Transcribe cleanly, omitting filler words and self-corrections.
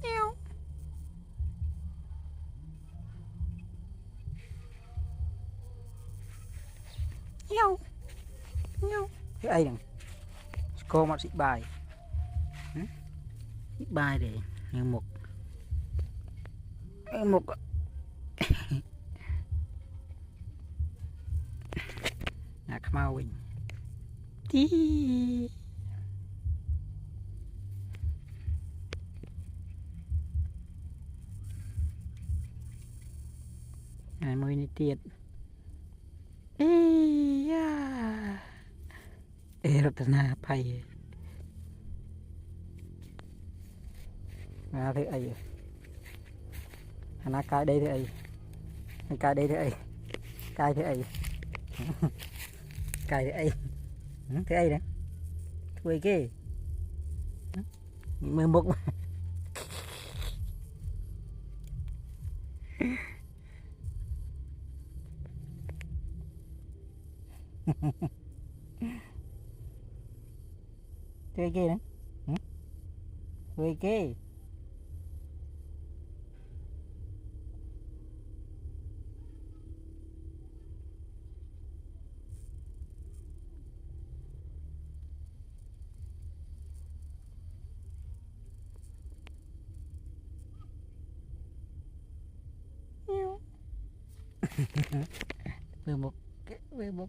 Yêu. Yêu. Yêu. Cái ấy đừng cô mà xịt bài xịt bài để một nhà mau mình tí này mới đi tiệt ê ya ê rất là phải thế ấy nó cái đây thế ấy cái đây thế ấy cái thế ấy cái thế ấy thế ấy đấy thui kia mười một thui kia đấy thui kia mười một mười một